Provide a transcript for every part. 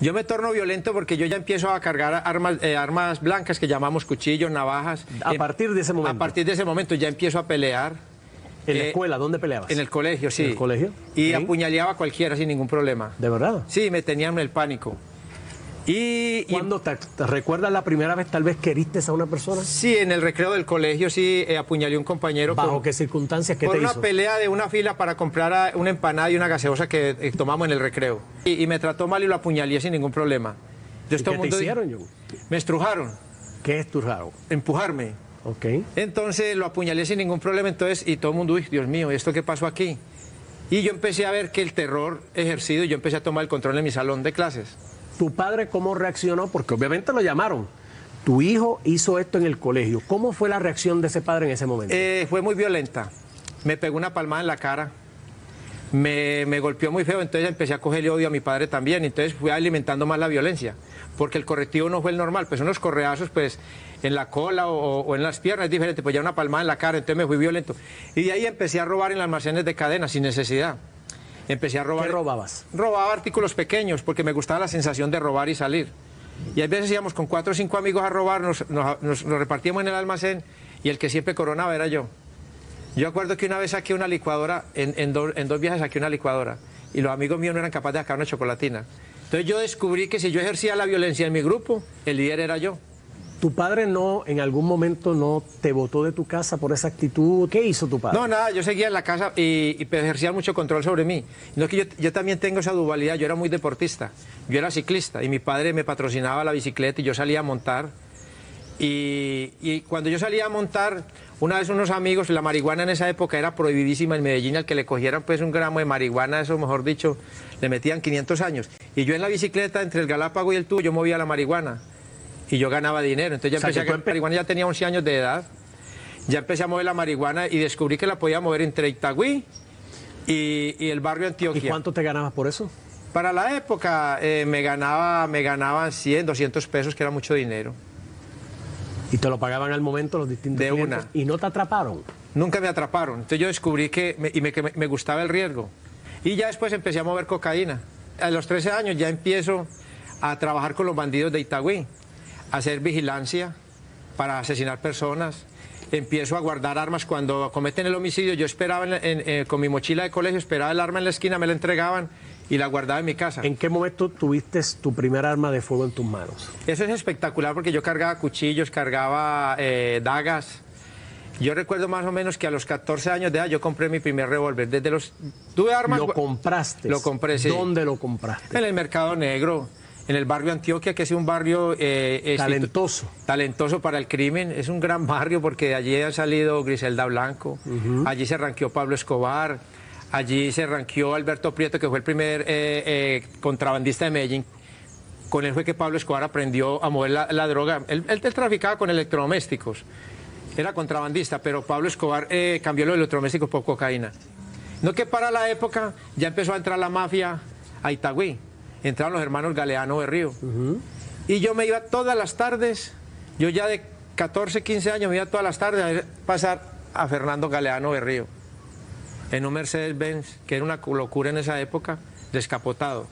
Yo me torno violento porque yo ya empiezo a cargar armas blancas que llamamos cuchillos, navajas. A partir de ese momento. A partir de ese momento ya empiezo a pelear. ¿En la escuela? ¿Dónde peleabas? En el colegio, sí. ¿En el colegio? Y ¿Sí? apuñaleaba a cualquiera sin ningún problema. ¿De verdad? Sí, me tenían en el pánico. ¿Cuándo te recuerdas la primera vez tal vez que heriste a una persona? Sí, en el recreo del colegio sí apuñalé a un compañero. ¿Bajo qué circunstancias? ¿Qué por te una hizo? pelea de una fila para comprar una empanada y una gaseosa que tomamos en el recreo. Y me trató mal y lo apuñalé sin ningún problema. Entonces, ¿Y qué te hicieron, John? Me estrujaron. ¿Qué es estrujaron? Empujarme. Ok. Entonces lo apuñalé sin ningún problema, entonces, y todo el mundo, uy, Dios mío, ¿esto qué pasó aquí? Y yo empecé a ver que el terror ejercido, yo empecé a tomar el control en mi salón de clases. ¿Tu padre cómo reaccionó? Porque obviamente lo llamaron. Tu hijo hizo esto en el colegio. ¿Cómo fue la reacción de ese padre en ese momento? Fue muy violenta. Me pegó una palmada en la cara. Me golpeó muy feo, entonces empecé a cogerle odio a mi padre también. Entonces fui alimentando más la violencia, porque el correctivo no fue el normal. Pues unos correazos, pues en la cola o en las piernas es diferente, pues ya una palmada en la cara, entonces me fui violento. Y de ahí empecé a robar en los almacenes de cadena sin necesidad. Empecé a robar. ¿Qué robabas? Robaba artículos pequeños porque me gustaba la sensación de robar y salir. Y a veces íbamos con 4 o 5 amigos a robar, nos repartíamos en el almacén y el que siempre coronaba era yo. Yo acuerdo que una vez saqué una licuadora, en dos viajes saqué una licuadora y los amigos míos no eran capaces de sacar una chocolatina. Entonces yo descubrí que si yo ejercía la violencia en mi grupo, el líder era yo. ¿Tu padre no, en algún momento no te botó de tu casa por esa actitud? ¿Qué hizo tu padre? No, nada, yo seguía en la casa y ejercía mucho control sobre mí. No es que yo también tengo esa dualidad, yo era muy deportista, yo era ciclista y mi padre me patrocinaba la bicicleta y yo salía a montar. Y cuando yo salía a montar, una vez unos amigos, la marihuana en esa época era prohibidísima en Medellín, al que le cogieran pues un gramo de marihuana, eso mejor dicho, le metían 500 años. Y yo en la bicicleta, entre el Galápago y el tubo, yo movía la marihuana. Y yo ganaba dinero, entonces ya empecé a marihuana, ya tenía 11 años de edad, ya empecé a mover la marihuana y descubrí que la podía mover entre Itagüí y el barrio Antioquia. ¿Y cuánto te ganabas por eso? Para la época me ganaban 100, 200 pesos, que era mucho dinero. ¿Y te lo pagaban al momento los distintos de clientes? una. ¿Y no te atraparon? Nunca me atraparon, entonces yo descubrí que me gustaba el riesgo. Y ya después empecé a mover cocaína. A los 13 años ya empiezo a trabajar con los bandidos de Itagüí, hacer vigilancia para asesinar personas. Empiezo a guardar armas cuando cometen el homicidio. Yo esperaba con mi mochila de colegio, esperaba el arma en la esquina, me la entregaban y la guardaba en mi casa. ¿En qué momento tuviste tu primer arma de fuego en tus manos? Eso es espectacular porque yo cargaba cuchillos, cargaba dagas. Yo recuerdo más o menos que a los 14 años de edad yo compré mi primer revólver. Tuve armas. ¿Lo compraste? Lo compré, sí. ¿Dónde lo compraste? En el Mercado Negro. En el barrio Antioquia, que es un barrio talentoso. Talentoso para el crimen. Es un gran barrio porque de allí ha salido Griselda Blanco, allí se ranqueó Pablo Escobar, allí se ranqueó Alberto Prieto, que fue el primer contrabandista de Medellín. Con él fue que Pablo Escobar aprendió a mover la droga. Él traficaba con electrodomésticos, era contrabandista, pero Pablo Escobar cambió los electrodomésticos por cocaína. No que para la época ya empezó a entrar la mafia a Itagüí. Entraron los hermanos Galeano de Río. Y yo me iba todas las tardes, yo ya de 14, 15 años me iba todas las tardes a ver pasar a Fernando Galeano de Río en un Mercedes-Benz, que era una locura en esa época, descapotado.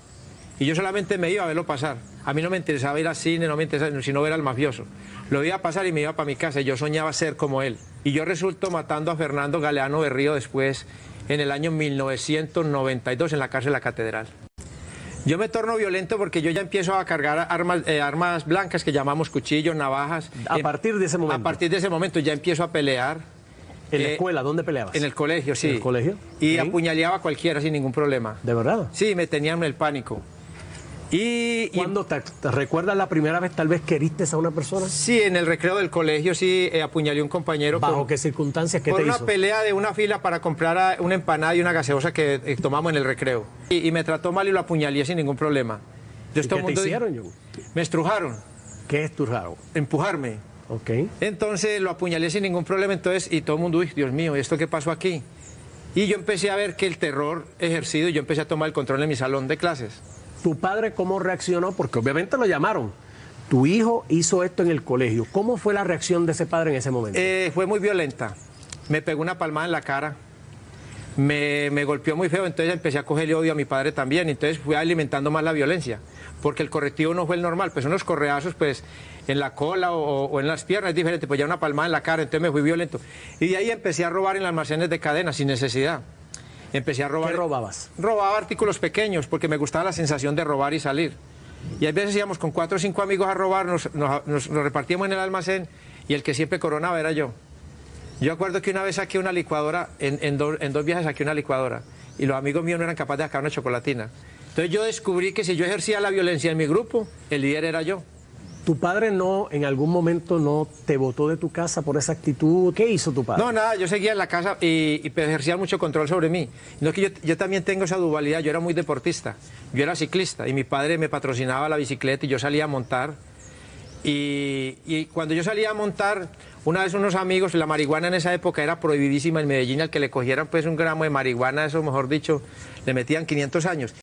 Y yo solamente me iba a verlo pasar. A mí no me interesaba ir al cine, no me interesaba sino ver al mafioso. Lo iba a pasar y me iba para mi casa. Yo soñaba ser como él. Y yo resulto matando a Fernando Galeano de Río después, en el año 1992, en la cárcel de la Catedral. Yo me torno violento porque yo ya empiezo a cargar armas blancas que llamamos cuchillos, navajas. ¿A partir de ese momento? A partir de ese momento ya empiezo a pelear. ¿En la escuela? ¿Dónde peleabas? En el colegio, sí. ¿En el colegio? Y apuñaleaba a cualquiera sin ningún problema. ¿De verdad? Sí, me tenían en el pánico. ¿Cuándo te recuerdas la primera vez tal vez que heriste a una persona? Sí, en el recreo del colegio sí apuñalé a un compañero. ¿Bajo qué circunstancias? ¿Qué te hizo? Por una pelea de una fila para comprar una empanada y una gaseosa que tomamos en el recreo. Y me trató mal y lo apuñalé sin ningún problema. ¿Y qué te hicieron, John? Me estrujaron. ¿Qué estrujaron? Empujarme. Ok. Entonces lo apuñalé sin ningún problema, y todo el mundo, uy, Dios mío, ¿esto qué pasó aquí? Y yo empecé a ver que el terror ejercido, y yo empecé a tomar el control en mi salón de clases. ¿Tu padre cómo reaccionó? Porque obviamente lo llamaron. Tu hijo hizo esto en el colegio. ¿Cómo fue la reacción de ese padre en ese momento? Fue muy violenta. Me pegó una palmada en la cara. me golpeó muy feo, entonces empecé a cogerle odio a mi padre también, entonces fui alimentando más la violencia, porque el correctivo no fue el normal, pues unos correazos pues en la cola o en las piernas es diferente, pues ya una palmada en la cara, entonces me fui violento. Y de ahí empecé a robar en almacenes de cadena sin necesidad. Empecé a robar. ¿Qué robabas? Robaba artículos pequeños porque me gustaba la sensación de robar y salir. Y a veces íbamos con 4 o 5 amigos a robar, nos repartíamos en el almacén y el que siempre coronaba era yo. Yo acuerdo que una vez saqué una licuadora, en dos viajes saqué una licuadora y los amigos míos no eran capaces de sacar una chocolatina. Entonces yo descubrí que si yo ejercía la violencia en mi grupo, el líder era yo. ¿Tu padre no, en algún momento no te botó de tu casa por esa actitud? ¿Qué hizo tu padre? No, nada, yo seguía en la casa y ejercía mucho control sobre mí. No es que yo también tengo esa dualidad, yo era muy deportista, yo era ciclista y mi padre me patrocinaba la bicicleta y yo salía a montar. Y cuando yo salía a montar, una vez unos amigos, la marihuana en esa época era prohibidísima en Medellín, al que le cogieran pues un gramo de marihuana, eso mejor dicho, le metían 500 años.